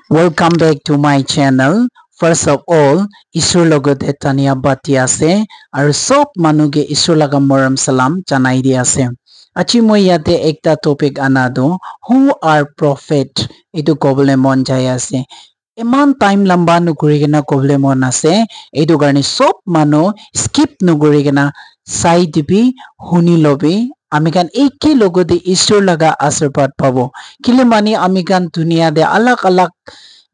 Welcome back to my channel. First of all, Isur logot etania bati ase aru sob manuge Isur laga moram salam janai di ase. Achi moi yate ekta topic anado who are prophet etu kobole mon jai ase. Iman time lamba nuguri gena kobole mon ase etu garni sob manu skip nuguri gena sai dibi huni lobi amikan eki logode Isur laga asirbat pabo. Kile mani amikan dunia de alak alak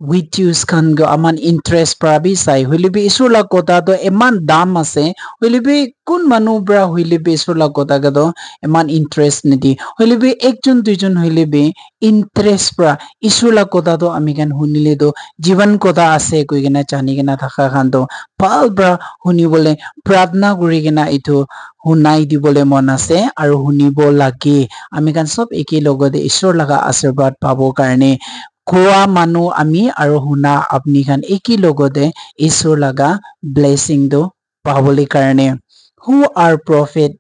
videos kan go aman interest prabi sai hulibi isula kota to eman dam ase hulibi kun manu bra hulibi isula kota gado eman interest nidi hulibi ekjon duijon hulibi interest pra isula kota to amikan hunile do jivan kota ase koi gena chani gena thaka khan to pal bra huni bole pradna guri gena itu hunai di bole mon ase aru hunibo lage amikan sob eki logode isur laga asirbat pabo karne Koa manu ami aru huna apni khan eki logode isur laga blessing do paboli karne. Who are prophet?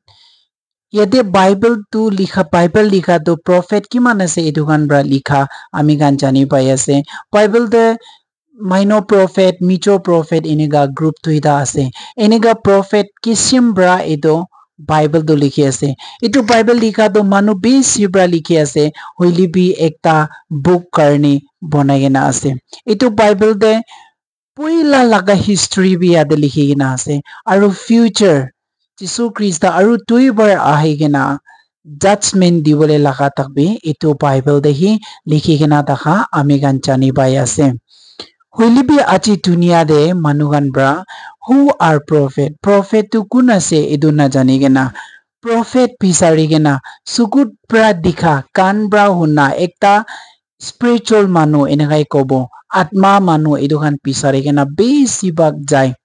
Yate Bible to likha Bible likha to prophet kiman ase etu khan bra likha ami khan jani pai ase. Bible de minor prophet, major prophet enega group tuida ase. Enega prophet kisim bra edo Bible do likhi ase. Itu Bible likha to manu besi bra likhi ase. Hoili bi ekta book karni bonai gena ase. Itu Bible de puila laga history bi ade likhi gena ase. Aru future Jisu Krista aru tuibar ahi gena judgment dibole laga takbi itu Bible de hi likhi gena takha ami gan jani pai ase. Huilibi aji dunia de manugan bra who are prophet prophet tu kun ase edu na jani gena prophet pisari gena sukut pra dikha kan bra huna ekta spiritual manu enagai kobo atma manu edu kan pisari gena besi bak jai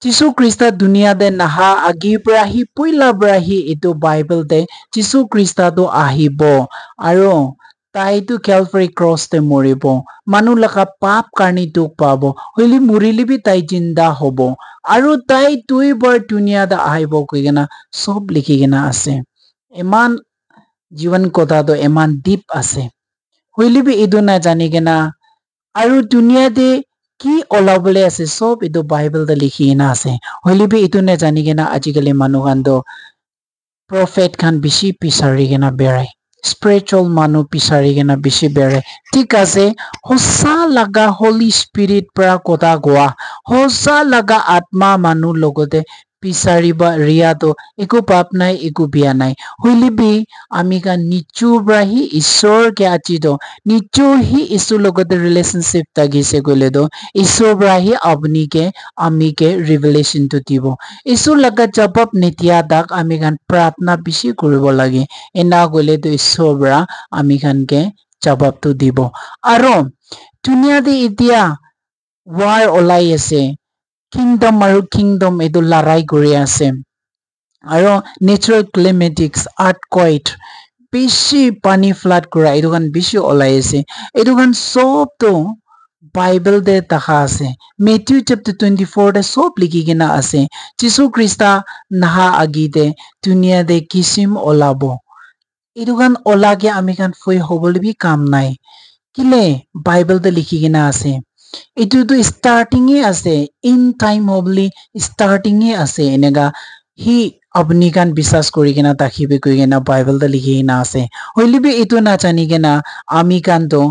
Jisu Krista dunia de naha agi bra hi puila bra hi edu Bible de Jisu Krista do ahibo aro tai tu Calvary cross te moribo manu laka pap karni duk pabo hoili murili bi tai jinda hobo aru tai tui bar dunia da ahibo koigena sob likhi gena ase eman jivan kotha do eman deep ase hoili bi edu na jani gena aru dunia de ki olabole ase sob edu Bible da likhi gena ase hoili bi edu na jani gena ajikali manu khan do prophet khan bishi pisari gena berai spiritual manu pisari gena bishi bere tik ase hosa laga holy spirit pra kota goa hosa laga atma manu logote pisari ba ria to eku pap nai eku bia nai huilibi ami ka nichu bra hi isor ke achi do nichu hi isu logote relationship tagi se gole do isor bra hi apni ke ami ke revelation to dibo isu laga jabab nitia dak ami kan pratna bishi kuribo lage ena gole to sobra ami khan ke jabab tu dibo aro dunia de itia war olai ase kingdom aru kingdom edu larai guri ase aro natural climatics earthquake bishi pani flood kura edu kan bishi olai ase edu kan sob to Bible de takha ase Matthew chapter 24 de sob likhi gena ase Jisu Krista naha agi de dunia de kisim olabo edu kan olage ami kan foi hobole bi kam nai kile Bible de likhi gena ase etu to starting e ase in time hobli starting e ase enega hi apni kan bisas kori gena takhibe koi gena Bible de likhi gena ase hoilibi etu na chani gena ami kan to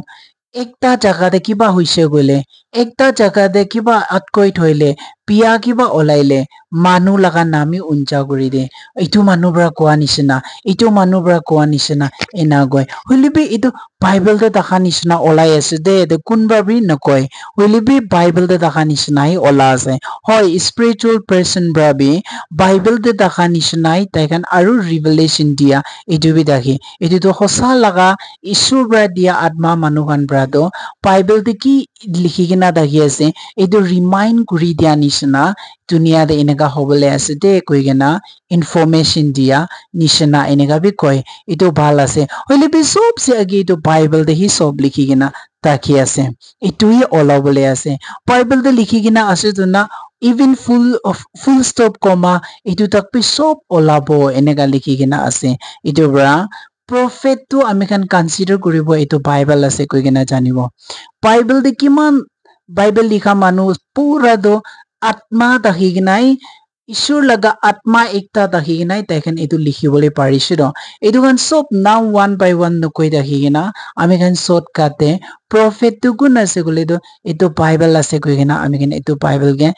ekta jaga de kiba hoise gole ekta jaga de kiba atkoi thoile pia kiba olaile manu laga nami unja guri de itu manu bra koa nisina itu manu bra koa nisina ena goi hulibi itu Bible de dakha nisina olai ase de kunba bi nakoi hulibi Bible de dakha nisina hi ola ase hoi spiritual person bra bi Bible de dakha nisina hi taikan aru revelation dia itu bi dakhi itu to hosa laga isur bra dia atma manu kan bra do Bible de ki likhi gena dakhi ase itu remind kuri dia nisina dunia de enega hobole ase de koi gena information dia nishana enega bi koi itu bhal ase hoile bi sob se agi itu Bible de hi sob likhi gena takhi ase itu hi ola bole ase Bible de likhi gena ase to na even full stop comma itu tak pi sob olabo enega likhi gena ase itu bra prophet to ami kan consider koribo etu bible ase koi kena janibo bible de kiman bible likha manu pura do atma takhi ginai ishur laga atma ekta takhi ginai taikhan etu likhibole parise do etu kan sob now one by one no koi takhi gina ami kan shortcut te prophet tu gun ase gole do etu bible ase koi gina ami kan etu bible ge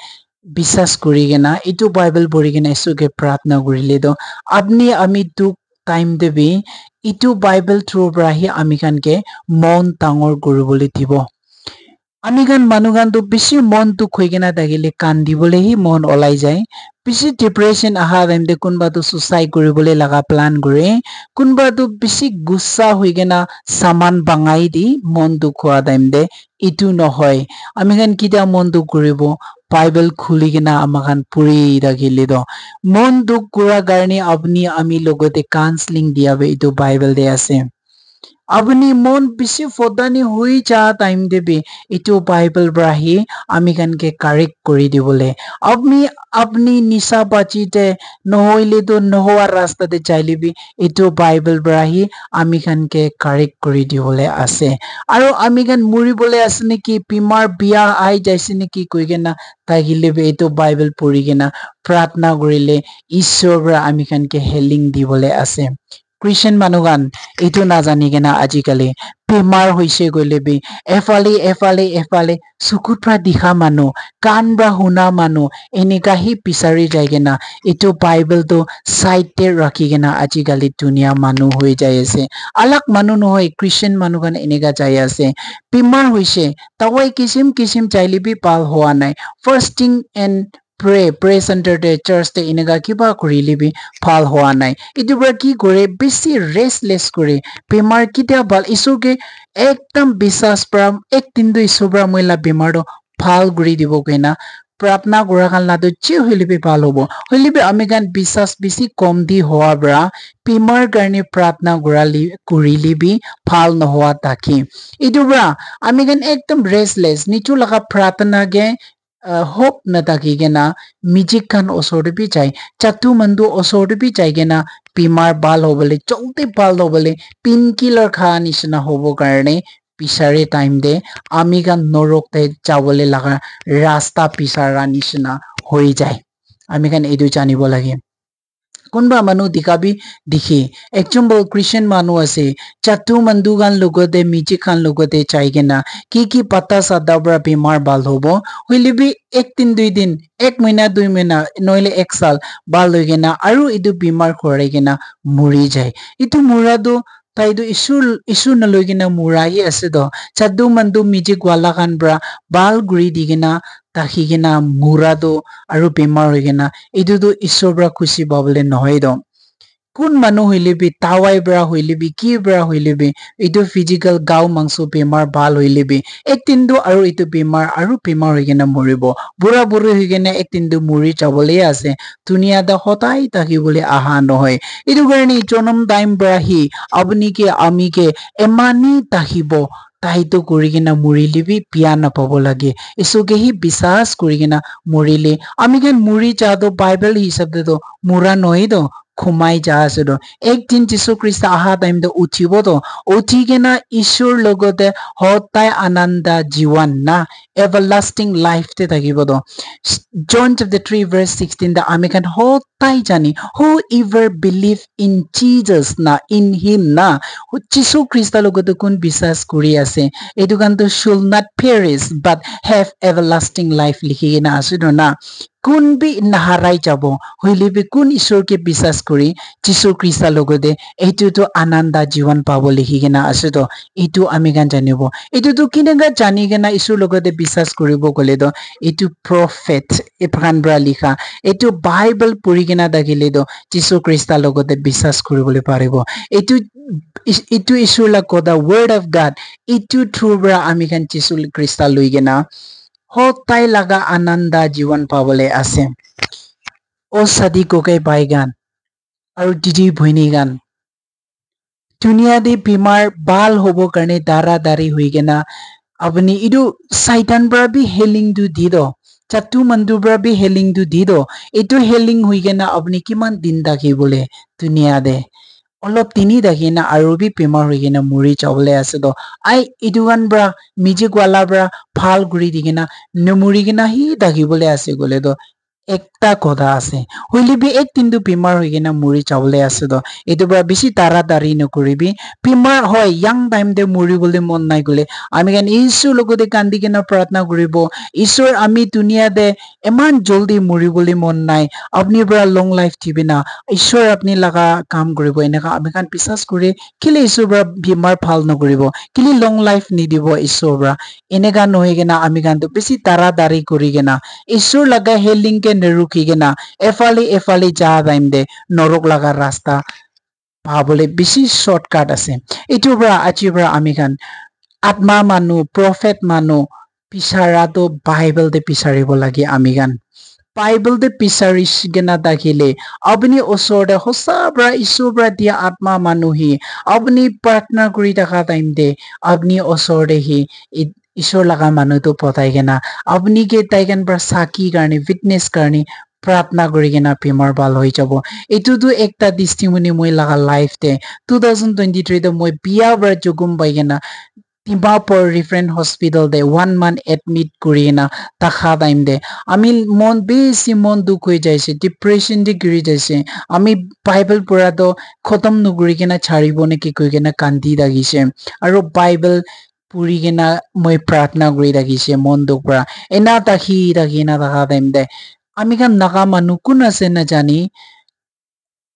বিশ্বাস কৰি কিনা এইটো Bible পঢ়ি কিনা ইছুকে প্ৰাৰ্থনা কৰিলে তো আপনি আমি দুখ টাইম দেবি ইটো বাইবেল থ্ৰু পৰাহি আমি কানকে মন ডাঙৰ কৰিবলৈ দিব আমি গান মানুহ গানটো বেছি মন দুখ হৈ কিনা থাকিলে কান্দিবলৈহি মন ওলাই যায় বেছি ডিপ্ৰেশ্যন আহা টাইমতে কোনোবাটো সুচাইড কৰিবলৈ লগা প্লান কৰে কোনোবাটো বেছি গুচ্ছা হৈ কিনা সামান বাঙাই দি মন দুখ হোৱা টাইমতে ইটো নহয় আমি গান কিটা মন দুখ কৰিব বাইবেল খুলি কিনা আমাখান পঢ়ি ৰাখিলে তো মন দুখ কৰাৰ কাৰণে আপুনি আমি লগতে কাউন্সেলিং দিয়াবে এইটো বাইবেল দে আছে আপনি মন বেছি ফদানি হৈ যা টাইম দেবি এইটো বাইবেল পঢ়ি আমি কানকে কাৰেক্ট কৰি দিবলে আপনি নিচা বাচিতে নহইলে তো নোহোৱা ৰাস্তাতে চাইলিবি এইটো বাইবেল পঢ়ি আমি কানকে কাৰেক্ট কৰি দিবলে আছে আৰু আমি কান মৰিবলে আছে নেকি পিমাৰ বিয়া আই যাইছে নেকি কৈ কেনা তাহিলেবি এইটো বাইবেল পঢ়ি কেনা প্ৰাৰ্থনা কৰিলে ঈশ্বৰৰ আমি কানকে হেলিং দিবলে আছে Christian manugan ito na jani kena ajikali bemar hoise goilebi efale sukut pra dikha manu kan bra huna manu enika hi pisari jai kena ito bible to side te rakhi kena ajikali dunia manu hoi jai ase alak manu no hoi Christian manugan enika jai ase bemar hoise tawai kisim jailibi pal hoa nai fasting and pray center te church te inega kiba kurilibi phal hoa nai itu bra ki kore besi restless kore bemar kitia bal isuke ekdam bisas pram ek din do isubra moila bemar do phal guri dibo kena प्रार्थना करा kan la do chi hoilibi phal hobo hoilibi ami kan bisas bisi kom di hoa bra pimar karni प्रार्थना kurilibi phal no hoa takhi itu bra ami kan ekdam restless nichu laga प्रार्थना ge hope na taki gena mijik kan osor bi chai chatu mandu osor bi chai gena bimar bal hobole cholte bal hobole painkiller kha nisna hobo karne pisare time de ami kan norok te jabole laga rasta pisara nisna hoi jai ami kan edu janibo lage kunba manu dikabi dikhi example Christian manu ase chatu mandu gan logote michi khan logote chaigena ki pata sadabra bimar bal hobo hoilibi ek din dui din ek mahina dui mahina noile ek sal bal hoigena aru idu bimar khoraigena muri jai itu murado taidu isu nalogena murai ase do chadu mandu michi gwala khan bra bal guri digena takhigena murado aru bimar hoigena itu do isobra khushi babole nohoi do kun manu hoilebi tawai bra hoilebi ki bra hoilebi itu physical gau mangso bemar bal hoilebi ek tindu aru itu bemar hoigena moribo bura buru hoigena ek tindu muri chabole ase dunia da hotai taki bole aha nohoi itu garni jonam time bra hi apni ke ami ke emani tahibo তাইতো কৰি কিনা মৰিলিবি পিয়া নাপাব লাগে এসুকে হি বিশ্বাস কৰি কিনা মৰিলে আমি কেন মৰি যাদো বাইবেল হিচাপে তো মুৰা নহয় তো খুমাই যা আছে তো একদিন যীশু খ্ৰীষ্ট আহা টাইম তো উঠিব তো উঠি কিনা ঈশ্বৰ লগতে সদায় আনন্দ জীৱন না এভাৰলাষ্টিং লাইফ তে থাকিব তো John chapter 3 verse 16 the আমি কেন সদায় জানি who ever believe in Jesus na in him na যীশু খ্ৰীষ্টৰ লগতে কোন বিশ্বাস কৰি আছে এটো কানটো should not perish but have everlasting life লিখি কিনা আছে না কোন বি নাহাৰাই যাব হইলিবি কোন ঈশ্বৰকে বিশ্বাস কৰি যীশু খ্ৰীষ্টৰ লগতে এইটোতো আনন্দ জীৱন পাব লিখি কিনা আছে তো এইটো আমি গান জানিব এইটোতো কিনেগা জানি কিনা ঈশ্বৰৰ লগতে বিশ্বাস কৰিব গলে তো এইটো প্ৰফেট এফান ব্ৰা লিখা এইটো বাইবেল পঢ়ি কিনা দাগিলে তো যীশু খ্ৰীষ্টৰ লগতে বিশ্বাস কৰিবলৈ পাৰিব এইটো ঈশ্বৰ লাগ দা ৱৰ্ড অফ গড এইটো থ্ৰু ব্ৰা আমি গান যীশু খ্ৰীষ্ট লৈ কিনা সদায় লাগা আনন্দ জীৱন পাবলে আছে ও সাদি কোকে বাইগান আৰু দিদি ভইনী গান দুনিয়া দি বিমাৰ বাল হব কাৰণে দাৰি হৈ কেনা আপুনি ইটো সাইতান পৰা বি হেলিং দু দি দ চাতু মন্দু পৰা বি হেলিং দু দি দ এইটো হেলিং হৈ কেনা আপুনি কিমান দিন থাকিবলে দুনিয়া দে অলপ তিনি দাগিনা আৰু বি বেমাৰ হৈ কিনে মৰি যাবলৈ আছে তো আই ইটো গান বৰা মিউজিক ৱালা বৰা ভাল ঘূৰি দি কিনা নমৰি কিনা সি দাগিবলৈ আছে গলে তো একটা কথা আছে হইলে বি এক কিন্তু বেমাৰ হৈ কিনে মৰি যাবলৈ আছে তো এইটো পৰা বেছি তাড়াতাড়ি নকৰিবি বেমাৰ হয় ইয়াং টাইম দে মৰিবলৈ মন নাই গলে আমি কাৰণ ঈশ্বৰৰ লগতে কান্দি কিনে প্ৰাৰ্থনা কৰিব ঈশ্বৰ আমি দুনিয়াতে ইমান জলদি মৰিবলৈ মন নাই আপুনি পৰা লং লাইফ দিবি না ঈশ্বৰ আপুনি লগা কাম কৰিব এনেকা আমি কাৰণ বিশ্বাস কৰি কেলে ঈশ্বৰৰ পৰা বেমাৰ ভাল নকৰিব কেলে লং লাইফ নিদিব ঈশ্বৰৰ পৰা এনেকা নহয় কিনা আমি কাৰণটো বেছি তাড়াতাড়ি কৰি কিনা ঈশ্বৰ লগা হেলিংকে নেৰুখি কিনা এফালে যা টাইম দে নৰক লগা ৰাস্তা পাবলৈ বেছি শৰ্টকাট আছে এইটোৰ পৰা আজিৰ পৰা আমি খান আত্মা মানুহ প্ৰফেট মানুহ বিচাৰাটো বাইবেলতে বিচাৰিব লাগে আমি গান বাইবেলতে বিচাৰি কিনা থাকিলে আপুনি ওচৰতে সঁচা পৰা ঈশ্বৰৰ পৰা দিয়া আত্মা মানুহি আপুনি প্ৰাৰ্থনা কৰি থকা টাইম দে আপুনি ওচৰতে সি ঈশ্বৰ লগা মানুহটো পঠাই কিনা আপুনি কে তাই কান পৰা চাকি কাৰণে ফিটনেছ কাৰণে প্ৰাৰ্থনা কৰি কিনা বেমাৰ ভাল হৈ যাব এইটোতো একটা দৃষ্টিমণি মই লগা লাইফ দে 2023 মই বিয়া পৰা জুগুম পাই কিনা ডিমাপুৰ ৰিফাৰেণ্ট হস্পিটেল দে 1 month এডমিট কৰি কিনা থাকা টাইম দে আমি মন বেছি মন দুখ হৈ যাইছে ডিপ্ৰেশ্যন দি গিৰি যাইছে আমি বাইবেল পঢ়াটো খতম নকৰি কিনা ছাড়িব নেকি কৈ কিনা কান্দি লাগিছে আৰু বাইবেল পঢ়ি কিনা মই প্ৰাৰ্থনা কৰি থাকিছে মন দুখ পৰা এনা তাকি না থাকা টাইম দে আমি কাম নাকা মানুহ কোন আছে নাজানি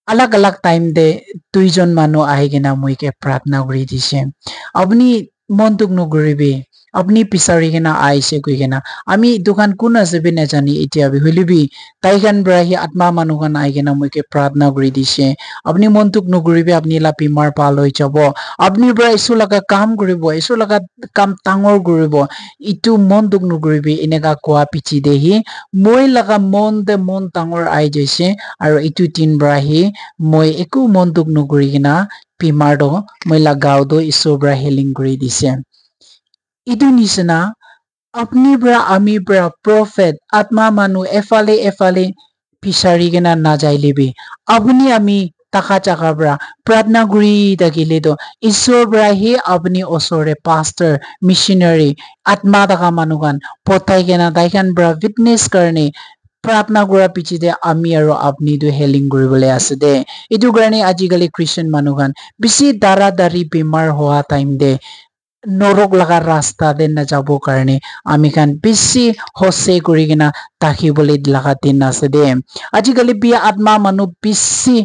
আলাগ আলাগ টাইম দে দুইজন মানুহ আহি কিনা মইকে প্ৰাৰ্থনা কৰি দিছে আপুনি মনটোক নকৰিবি আপুনি বিচাৰি কিনা আহিছে কৈ কিনা আমি দোকান কোন আছে বি নাজানি এতিয়া হলিবি তাই খান পৰা সি আত্মা মানুহ খান আহি কিনা মইকে প্ৰাৰ্থনা কৰি দিছে আপুনি মনটোক নকৰিবি আপুনি লা বেমাৰ ভাল হৈ যাব আপুনি পৰা ঈশ্বৰ লগা কাম কৰিব ঈশ্বৰ লগা কাম ডাঙৰ কৰিব ইটো মনটোক নকৰিবি এনেকা কোৱা পিছি দে সি মই লগা মন ডাঙৰ আহি যাইছে আৰু ইটো দিন পৰা সি মই একো মনটোক নকৰি কিনা বেমাৰটো মই লাগাওতো ঈশ্বৰৰ পৰা হিলিং কৰি দিছে ইটো নিচিনা আপুনি পৰা আমি পৰা প্ৰফেট আত্মা মানুহ এফালে বিচাৰি কিনা নাযাইলিবি আপুনি আমি টাকা চাকাৰ পৰা প্ৰাৰ্থনা কৰি থাকিলেতো ঈশ্বৰৰ পৰা সি আপুনি ওচৰৰে পাষ্টাৰ মিছনাৰী আত্মা থকা মানুহ খান পঠাই কিনা তাই খান পৰা ফিটনেছ কাৰণে প্ৰাৰ্থনা কৰাৰ পিছতে আমি আৰু আপুনিটো হেলিং কৰিবলৈ আছে দে এইটো কাৰণে আজিকালি খ্ৰীষ্টান মানুহ খান বেছি তাড়াতাড়ি বেমাৰ হোৱা টাইম দে নৰক লগা ৰাস্তা দে নাযাব কাৰণে আমি খান বেছি হচে কৰি কিনা তাকিবলৈ লগা দিন আছে দে আজিকালি বিয়া আত্মা মানুহ বেছি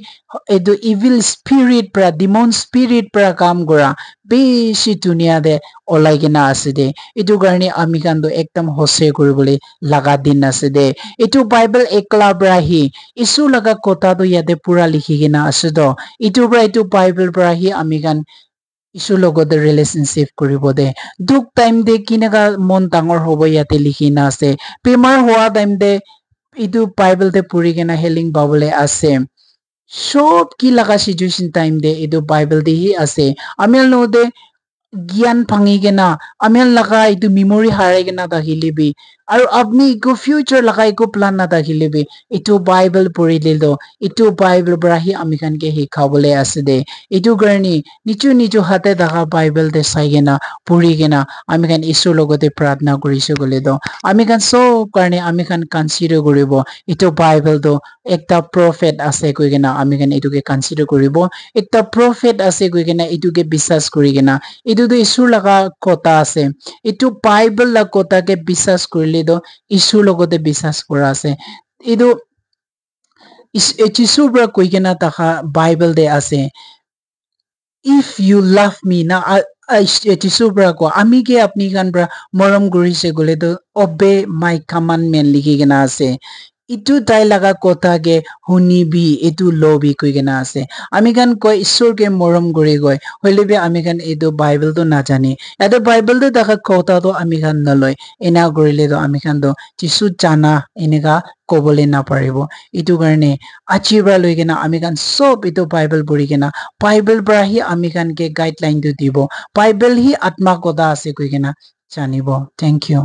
এইটো ইভিল স্পিৰিট পৰা ডিমন স্পিৰিট পৰা কাম কৰা বেছি ধুনীয়া দে ওলাই কিনা আছে দে এইটো কাৰণে আমি খানটো একদম হচে কৰিবলৈ লগা দিন আছে দে এইটো বাইবেল একলা পৰা আহি ঈশ্বৰ লগা কথাটো ইয়াতে পুৰা লিখি কিনা আছে তো ইটোৰ পৰা এইটো বাইবেল পৰা আহি আমি খান ঈশ্বৰৰ লগতে ৰিলেশ্যনশ্বিপ কৰিব দে দুখ টাইম দে কেনেকা মন ডাঙৰ হ'ব ইয়াতে লিখি না আছে বেমাৰ হোৱা টাইম দে ইটো বাইবেলতে পঢ়ি কিনা হেলিং পাবলৈ আছে সব কি লগা সিচুৱেশ্যন টাইম দে এইটো বাইবেল দি আছে আমি লগতে জ্ঞান ভাঙি কিনা আমি লগা এইটো মেমৰি হাৰাই কিনা থাকিলিবি আৰু আপুনি একো ফিউচাৰ লগা একো প্লান নাথাকিলিবি এইটো বাইবেল পঢ়িলেতো এইটো বাইবেল পৰা আহি আমি খানকে শিকাবলৈ আছে দে এইটো কাৰণে নিচু হাতে থকা বাইবেলতে চাই কিনা পঢ়ি কিনা আমি খান ঈশ্বৰৰ লগতে প্ৰাৰ্থনা কৰিছো গলেতো আমি খান চব কাৰণে আমি খান কনচিডাৰ কৰিব এইটো বাইবেলটো একটা প্ৰফেট আছে কৈ কিনা আমি খান এইটোকে কনচিডাৰ কৰিব একটা প্ৰফেট আছে কৈ কিনা এইটোকে বিশ্বাস কৰি কিনা এইটোতো ঈশ্বৰ লগা কথা আছে এইটো বাইবেল লগা কথাকে বিশ্বাস কৰিলেতো ঈশ্বৰৰ লগতে বিশ্বাস কৰা আছে এইটো যীশুৰ পৰা কৈ কিনা থকা বাইবেল দে আছে ইফ ইউ লাভ মি না যীশুৰ পৰা কোৱা আমি কি আপুনি খান পৰা মৰম কৰিছে গলেতো অবে মাই কমাণ্ডমেণ্ট লিখি কিনা আছে ইটো তাই লগা কথাকে শুনিবি এইটো লবি কৈ কিনা আছে আমি খান কয় ঈশ্বৰকে মৰম কৰি গৈ হলেবি আমি খান এইটো বাইবেলটো নাজানি ইয়াতে বাইবেলটো দেখা কথাটো আমি খান নলয় এনা কৰিলেতো আমি খানতো যীশু জানা এনেকা কবলৈ নাপাৰিব এইটো কাৰণে আজিৰ পৰা লৈ কিনা আমি খান চব এইটো বাইবেল পঢ়ি কিনা বাইবেল পৰা হি আমি খানকে গাইডলাইনটো দিব বাইবেল হি আত্মা কথা আছে কৈ কিনা জানিব থেংক ইউ